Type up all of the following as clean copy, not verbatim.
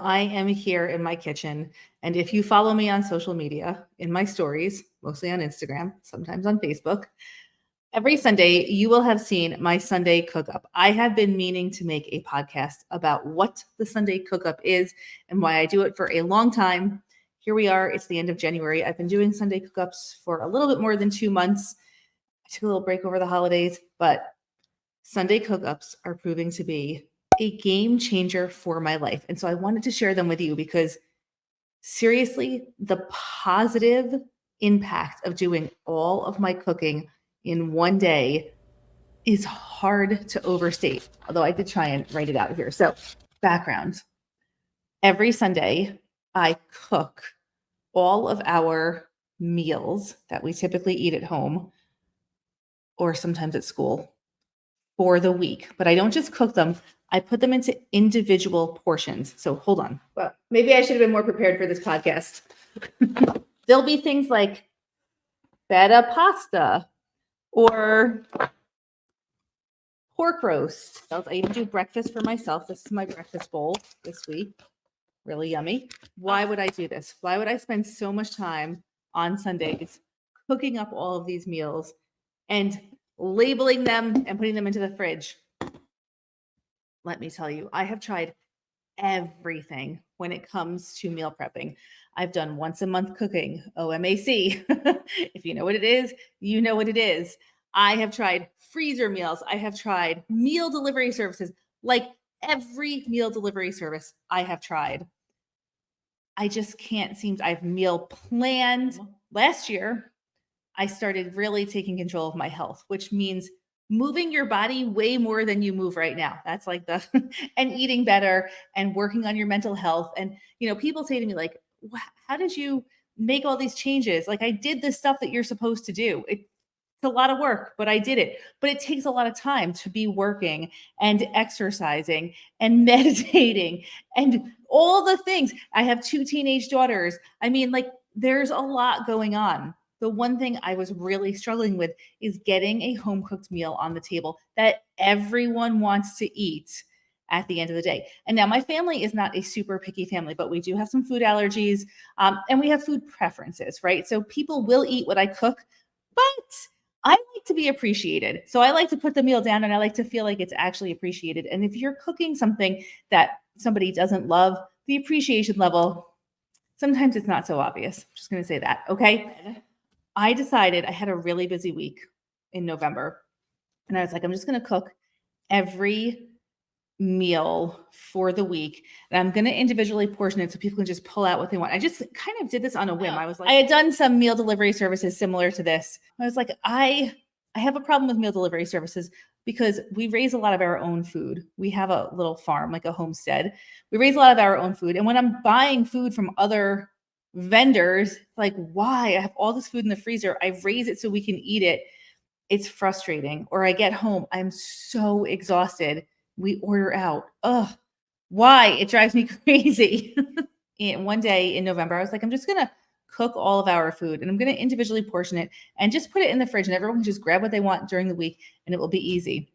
I am here in my kitchen. And if you follow me on social media, in my stories, mostly on Instagram, sometimes on Facebook, every Sunday you will have seen my Sunday cook up. I have been meaning to make a podcast about what the Sunday cook up is and why I do it for a long time. Here we are. It's the end of January. I've been doing Sunday cook ups for a little bit more than 2 months. I took a little break over the holidays, but Sunday cook ups are proving to be a game changer for my life. And so I wanted to share them with you because seriously, the positive impact of doing all of my cooking in one day is hard to overstate, although I did try and write it out here. So, background. Every Sunday, I cook all of our meals that we typically eat at home or sometimes at school for the week. But I don't just cook them, I put them into individual portions. So hold on. Well, maybe I should have been more prepared for this podcast. There'll be things like feta pasta or pork roast. I even do breakfast for myself. This is my breakfast bowl this week. Really yummy. Why would I do this? Why would I spend so much time on Sundays cooking up all of these meals and labeling them and putting them into the fridge? Let me tell you, I have tried everything when it comes to meal prepping. I've done once a month cooking, OMAC. If you know what it is, you know what it is. I have tried freezer meals. I have tried meal delivery services. Like every meal delivery service I have tried. I just can't seem to, I've meal planned. Last year, I started really taking control of my health, which means moving your body way more than you move right now. That's like the, and eating better and working on your mental health. And, people say to me like, how did you make all these changes? Like I did the stuff that you're supposed to do. It's a lot of work, but I did it. But it takes a lot of time to be working and exercising and meditating and all the things. I have 2 teenage daughters. I mean, like there's a lot going on. The one thing I was really struggling with is getting a home cooked meal on the table that everyone wants to eat at the end of the day. And now my family is not a super picky family, but we do have some food allergies and we have food preferences, right? So people will eat what I cook, but I like to be appreciated. So I like to put the meal down and I like to feel like it's actually appreciated. And if you're cooking something that somebody doesn't love, the appreciation level, sometimes it's not so obvious. I'm just going to say that. Okay. I decided I had a really busy week in November and I was like, I'm just going to cook every meal for the week and I'm going to individually portion it so people can just pull out what they want. I just kind of did this on a whim. I was like, I had done some meal delivery services similar to this. I was like, I have a problem with meal delivery services because we raise a lot of our own food. We have a little farm, like a homestead. We raise a lot of our own food. And when I'm buying food from other vendors, like, why? I have all this food in the freezer. I raise it so we can eat it. It's frustrating. Or I get home, I'm so exhausted. We order out. Ugh, why? It drives me crazy. And one day in November, I was like, I'm just going to cook all of our food and I'm going to individually portion it and just put it in the fridge and everyone can just grab what they want during the week and it will be easy.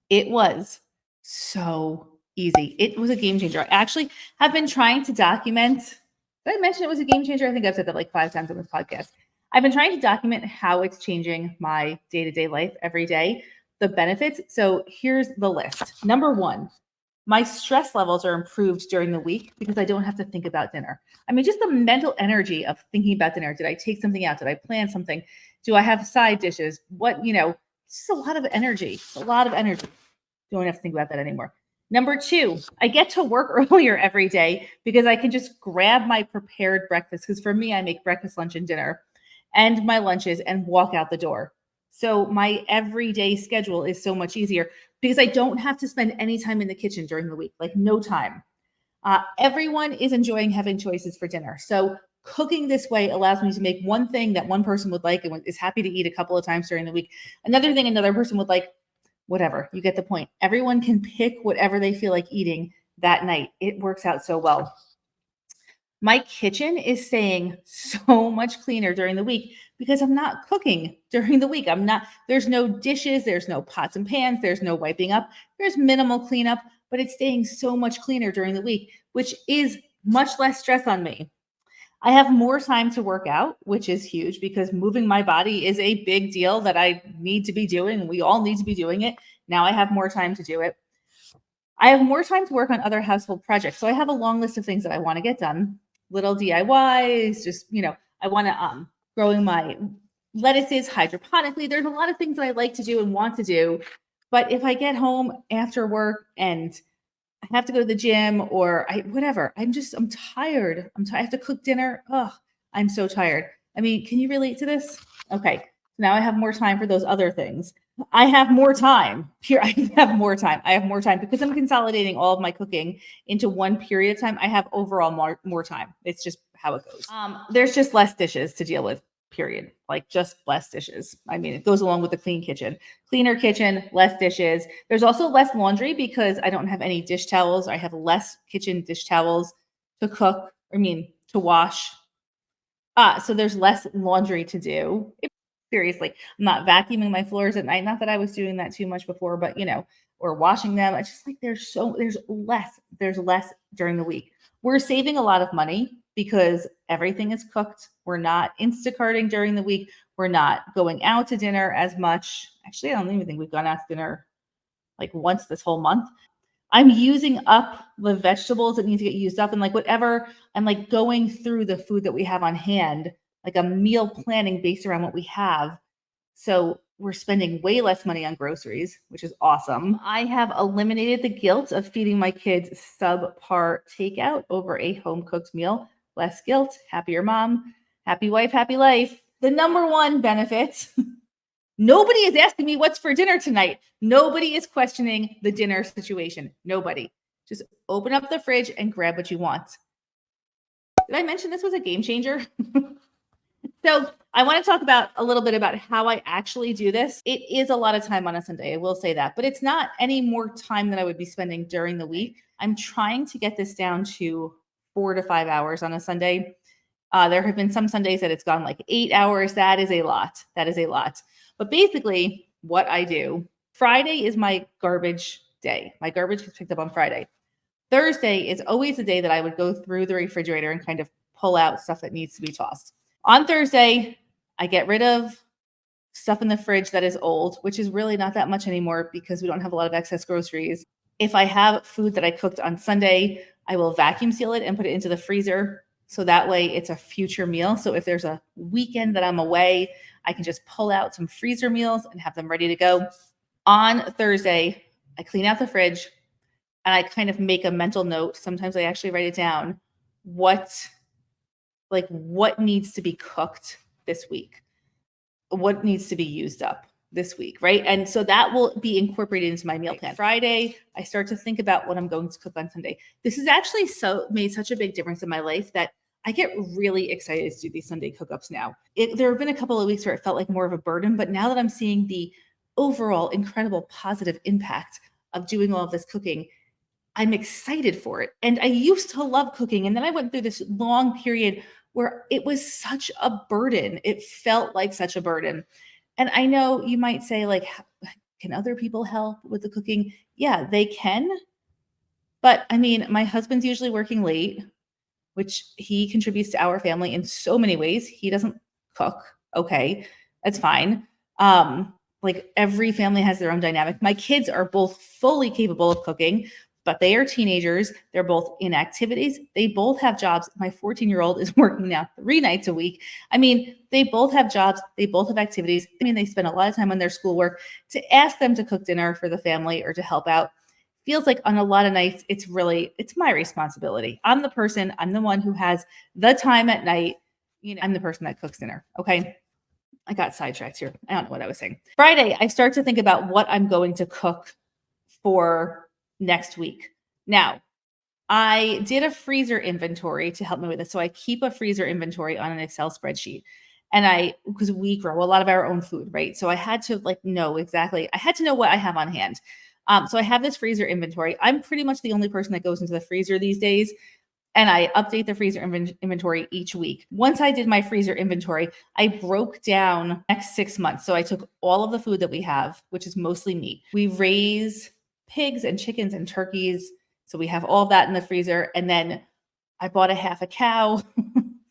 It was so easy. It was a game changer. I actually have been trying to document. Did I mention it was a game changer? I think I've said that like 5 times on this podcast. I've been trying to document how it's changing my day-to-day life every day, the benefits. So here's the list. Number 1, my stress levels are improved during the week because I don't have to think about dinner. I mean, just the mental energy of thinking about dinner. Did I take something out? Did I plan something? Do I have side dishes? What, just a lot of energy, Don't have to think about that anymore. Number 2, I get to work earlier every day because I can just grab my prepared breakfast. Because for me, I make breakfast, lunch, and dinner and my lunches and walk out the door. So my everyday schedule is so much easier because I don't have to spend any time in the kitchen during the week, like no time. Everyone is enjoying having choices for dinner. So cooking this way allows me to make one thing that one person would like and is happy to eat a couple of times during the week. Another thing another person would like, whatever, you get the point. Everyone can pick whatever they feel like eating that night. It works out so well. My kitchen is staying so much cleaner during the week because I'm not cooking during the week. There's no dishes, there's no pots and pans, there's no wiping up, there's minimal cleanup, but it's staying so much cleaner during the week which is much less stress on me. I have more time to work out, which is huge because moving my body is a big deal that I need to be doing. We all need to be doing it. Now I have more time to do it. I have more time to work on other household projects. So I have a long list of things that I want to get done. Little DIYs, just, I want to growing my lettuces hydroponically. There's a lot of things that I like to do and want to do. But if I get home after work and I have to go to the gym or whatever, I'm tired. I have to cook dinner. Oh, I'm so tired. I mean, can you relate to this? Okay. Now I have more time for those other things. I have more time. Here, I have more time. I have more time because I'm consolidating all of my cooking into one period of time. I have overall more time. It's just how it goes. There's just less dishes to deal with, period. Like just less dishes. I mean, it goes along with the clean kitchen. Cleaner kitchen, less dishes. There's also less laundry because I don't have any dish towels. I have less kitchen dish towels to cook, to wash. So there's less laundry to do. Seriously, I'm not vacuuming my floors at night. Not that I was doing that too much before, but or washing them. It's just like there's less during the week. We're saving a lot of money because everything is cooked. We're not Instacarting during the week. We're not going out to dinner as much. Actually, I don't even think we've gone out to dinner like once this whole month. I'm using up the vegetables that need to get used up and like whatever. I'm like going through the food that we have on hand, like a meal planning based around what we have. So we're spending way less money on groceries, which is awesome. I have eliminated the guilt of feeding my kids subpar takeout over a home cooked meal. Less guilt, happier mom, happy wife, happy life. The number one benefit. Nobody is asking me what's for dinner tonight. Nobody is questioning the dinner situation. Nobody. Just open up the fridge and grab what you want. Did I mention this was a game changer? So I want to talk about a little bit about how I actually do this. It is a lot of time on a Sunday, I will say that, but it's not any more time than I would be spending during the week. I'm trying to get this down to 4 to 5 hours on a Sunday. There have been some Sundays that it's gone like 8 hours. That is a lot. But basically what I do, Friday is my garbage day. My garbage gets picked up on Friday. Thursday is always the day that I would go through the refrigerator and kind of pull out stuff that needs to be tossed. On Thursday, I get rid of stuff in the fridge that is old, which is really not that much anymore because we don't have a lot of excess groceries. If I have food that I cooked on Sunday, I will vacuum seal it and put it into the freezer. So that way it's a future meal. So if there's a weekend that I'm away, I can just pull out some freezer meals and have them ready to go. On Thursday, I clean out the fridge and I kind of make a mental note. Sometimes I actually write it down. What needs to be cooked this week? What needs to be used up this week, right? And so that will be incorporated into my meal plan. Friday, I start to think about what I'm going to cook on Sunday. This has actually made such a big difference in my life that I get really excited to do these Sunday cook-ups now. There have been a couple of weeks where it felt like more of a burden, but now that I'm seeing the overall incredible positive impact of doing all of this cooking, I'm excited for it. And I used to love cooking. And then I went through this long period where it was such a burden. It felt like such a burden. And I know you might say, like, can other people help with the cooking? Yeah, they can. But I mean, my husband's usually working late, which he contributes to our family in so many ways. He doesn't cook. Okay, that's fine. Like every family has their own dynamic. My kids are both fully capable of cooking, but they are teenagers. They're both in activities. They both have jobs. My 14-year-old is working now 3 nights a week. I mean, they both have jobs. They both have activities. I mean, they spend a lot of time on their schoolwork. To ask them to cook dinner for the family or to help out feels like on a lot of nights, it's my responsibility. I'm the one who has the time at night. I'm the person that cooks dinner. Okay. I got sidetracked here. I don't know what I was saying. Friday, I start to think about what I'm going to cook for next week. Now, I did a freezer inventory to help me with this. So I keep a freezer inventory on an Excel spreadsheet. And because we grow a lot of our own food, right? So I had to know exactly, I had to know what I have on hand. So I have this freezer inventory. I'm pretty much the only person that goes into the freezer these days. And I update the freezer inventory each week. Once I did my freezer inventory, I broke down next 6 months. So I took all of the food that we have, which is mostly meat. We raise pigs and chickens and turkeys So we have all of that in the freezer. And then I bought a half a cow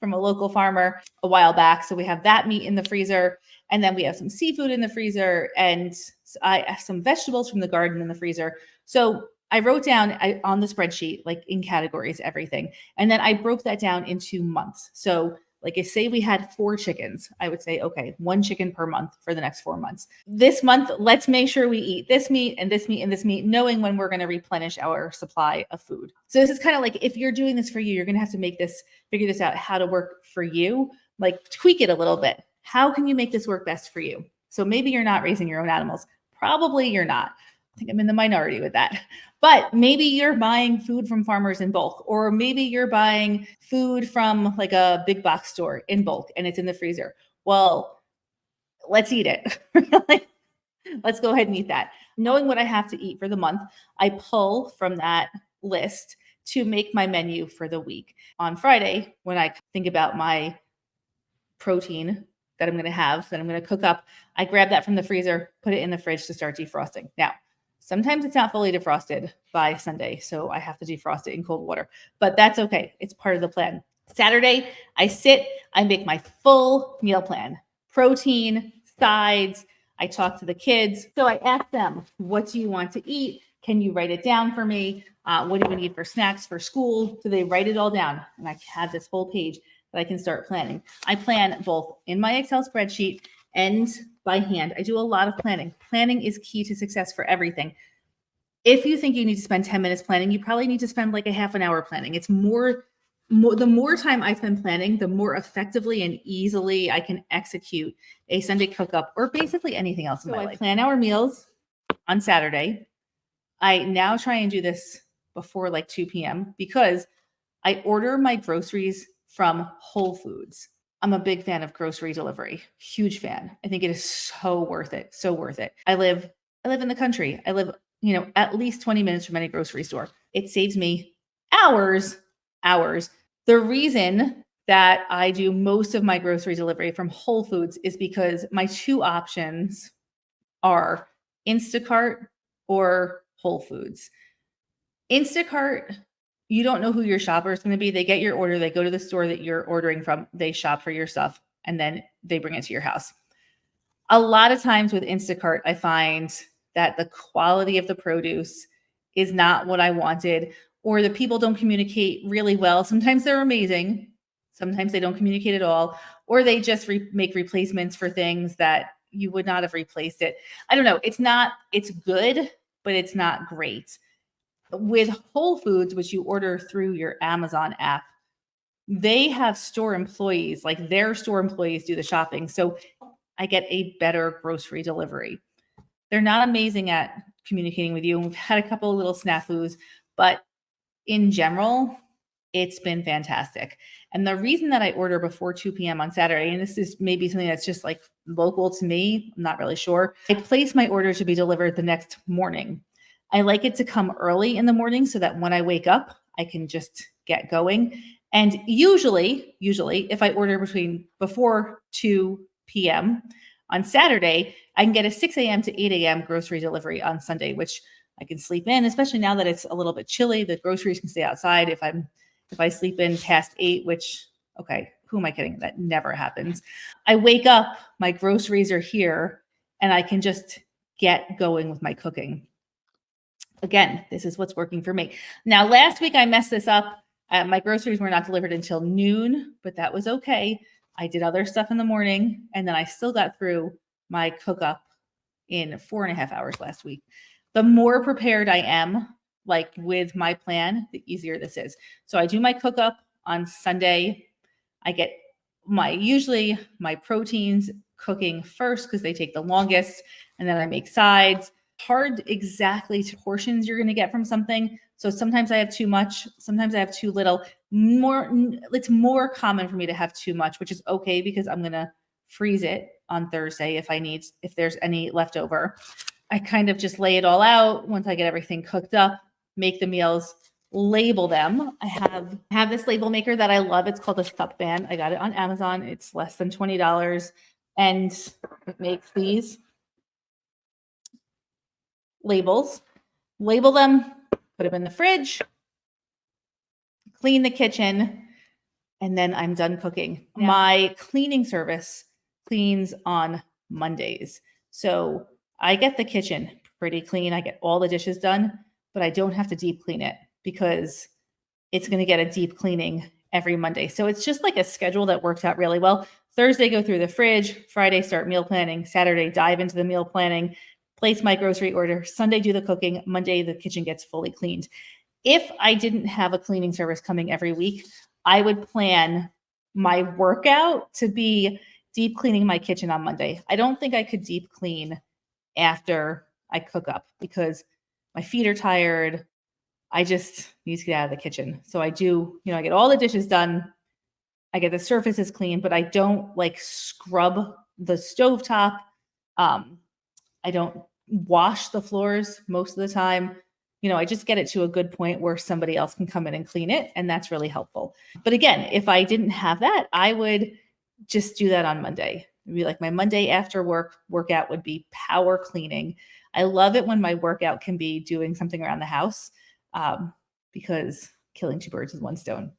from a local farmer a while back. So we have that meat in the freezer. And then we have some seafood in the freezer and I have some vegetables from the garden in the freezer. So I wrote down on the spreadsheet, like in categories, everything. And then I broke that down into months. So like if say we had 4 chickens, I would say, okay, 1 chicken per month for the next 4 months. This month, let's make sure we eat this meat and this meat and this meat, knowing when we're going to replenish our supply of food. So this is kind of like, if you're doing this for you, you're going to have to figure this out, how to work for you, like tweak it a little bit. How can you make this work best for you? So maybe you're not raising your own animals. Probably you're not. I think I'm in the minority with that. But maybe you're buying food from farmers in bulk, or maybe you're buying food from like a big box store in bulk and it's in the freezer. Well, let's eat it. Let's go ahead and eat that. Knowing what I have to eat for the month, I pull from that list to make my menu for the week. On Friday, when I think about my protein that I'm going to have, that I'm going to cook up, I grab that from the freezer, put it in the fridge to start defrosting. Now, sometimes it's not fully defrosted by Sunday, so I have to defrost it in cold water, but that's okay. It's part of the plan. Saturday, I make my full meal plan, protein, sides. I talk to the kids. So I ask them, what do you want to eat? Can you write it down for me? What do you need for snacks for school? So they write it all down, and I have this whole page that I can start planning. I plan both in my Excel spreadsheet and by hand. I do a lot of planning. Planning is key to success for everything. If you think you need to spend 10 minutes planning, you probably need to spend like a half an hour planning. It's the more time I spend planning, the more effectively and easily I can execute a Sunday cook up or basically anything else in my life. I plan our meals on Saturday. I now try and do this before like 2 p.m. because I order my groceries from Whole Foods. I'm a big fan of grocery delivery. Huge fan. I think it is so worth it. So worth it. I live in the country. I live, at least 20 minutes from any grocery store. It saves me hours. The reason that I do most of my grocery delivery from Whole Foods is because my 2 options are Instacart or Whole Foods. Instacart, you don't know who your shopper is going to be. They get your order, they go to the store that you're ordering from, they shop for your stuff, and then they bring it to your house. A lot of times with Instacart, I find that the quality of the produce is not what I wanted, or the people don't communicate really well. Sometimes they're amazing. Sometimes they don't communicate at all, or they just make replacements for things that you would not have replaced it. I don't know. It's good, but it's not great. With Whole Foods, which you order through your Amazon app, they have store employees, like their store employees do the shopping. So I get a better grocery delivery. They're not amazing at communicating with you. We've had a couple of little snafus, but in general, it's been fantastic. And the reason that I order before 2 p.m. on Saturday, and this is maybe something that's just like local to me, I'm not really sure. I place my order to be delivered the next morning. I like it to come early in the morning so that when I wake up, I can just get going. And usually, if I order before 2 p.m. on Saturday, I can get a 6 a.m. to 8 a.m. grocery delivery on Sunday, which I can sleep in, especially now that it's a little bit chilly. The groceries can stay outside if I sleep in past 8, which, okay, who am I kidding? That never happens. I wake up, my groceries are here, and I can just get going with my cooking. Again, this is what's working for me. Now, last week I messed this up. My groceries were not delivered until noon, but that was okay. I did other stuff in the morning, and then I still got through my cook up in 4.5 hours last week. The more prepared I am, like with my plan, the easier this is. So I do my cook up on Sunday. I get usually my proteins cooking first because they take the longest, and then I make sides. Hard exactly to portions you're going to get from something. So sometimes I have too much, sometimes I have too little. It's more common for me to have too much, which is okay because I'm going to freeze it on Thursday if there's any leftover. I kind of just lay it all out once I get everything cooked up, make the meals, label them. I have this label maker that I love. It's called a Sup Band. I got it on Amazon. It's less than $20, and it makes these labels. Label them put them in the fridge, clean the kitchen, and then I'm done cooking. Yeah. My cleaning service cleans on Mondays. So I get the kitchen pretty clean. I get all the dishes done, but I don't have to deep clean it because it's going to get a deep cleaning every Monday. So it's just like a schedule that works out really well. Thursday, go through the fridge. Friday, start meal planning. Saturday, dive into the meal planning, place my grocery order. Sunday, do the cooking. Monday, the kitchen gets fully cleaned. If I didn't have a cleaning service coming every week, I would plan my workout to be deep cleaning my kitchen on Monday. I don't think I could deep clean after I cook up because my feet are tired. I just need to get out of the kitchen. So I do, I get all the dishes done. I get the surfaces clean, but I don't like scrub the stovetop. I don't wash the floors most of the time. I just get it to a good point where somebody else can come in and clean it. And that's really helpful. But again, if I didn't have that, I would just do that on Monday. It'd be like my Monday after workout would be power cleaning. I love it when my workout can be doing something around the house because killing two birds with one stone.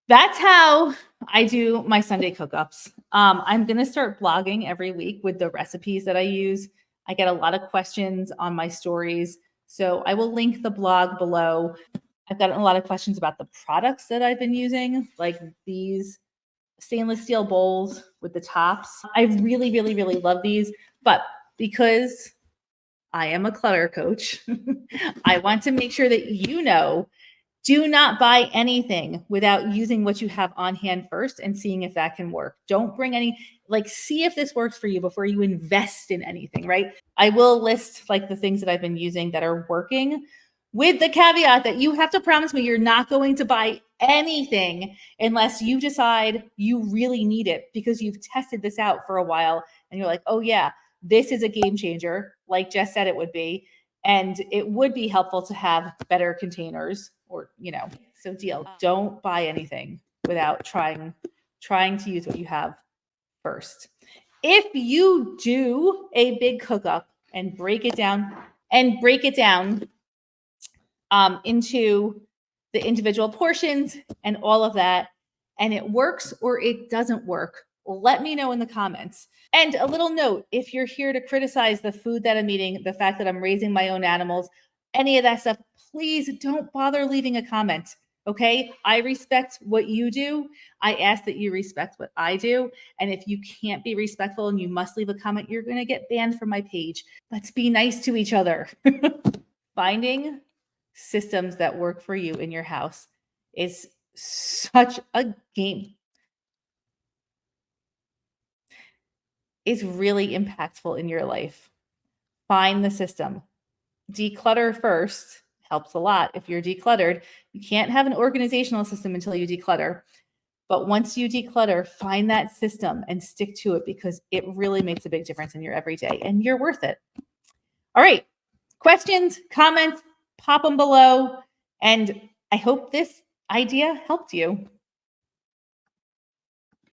That's how I do my Sunday cook-ups. I'm going to start blogging every week with the recipes that I use. I get a lot of questions on my stories, so I will link the blog below. I've gotten a lot of questions about the products that I've been using, like these stainless steel bowls with the tops. I really, really, really love these, but because I am a clutter coach, I want to make sure that do not buy anything without using what you have on hand first and seeing if that can work. Don't bring see if this works for you before you invest in anything, right? I will list the things that I've been using that are working with the caveat that you have to promise me you're not going to buy anything unless you decide you really need it because you've tested this out for a while and you're like, oh yeah, this is a game changer, like Jess said it would be. And it would be helpful to have better containers or, so deal. Don't buy anything without trying to use what you have first. If you do a big cook up and break it down into the individual portions and all of that, and it works or it doesn't work, let me know in the comments. And a little note, if you're here to criticize the food that I'm eating, the fact that I'm raising my own animals, any of that stuff, please don't bother leaving a comment. Okay? I respect what you do. I ask that you respect what I do. And if you can't be respectful and you must leave a comment, you're going to get banned from my page. Let's be nice to each other. Finding systems that work for you in your house is such a game. It's really impactful in your life. Find the system. Declutter first helps a lot. If you're decluttered, you can't have an organizational system until you declutter. But once you declutter, find that system and stick to it because it really makes a big difference in your everyday and you're worth it. All right. Questions, comments, pop them below. And I hope this idea helped you.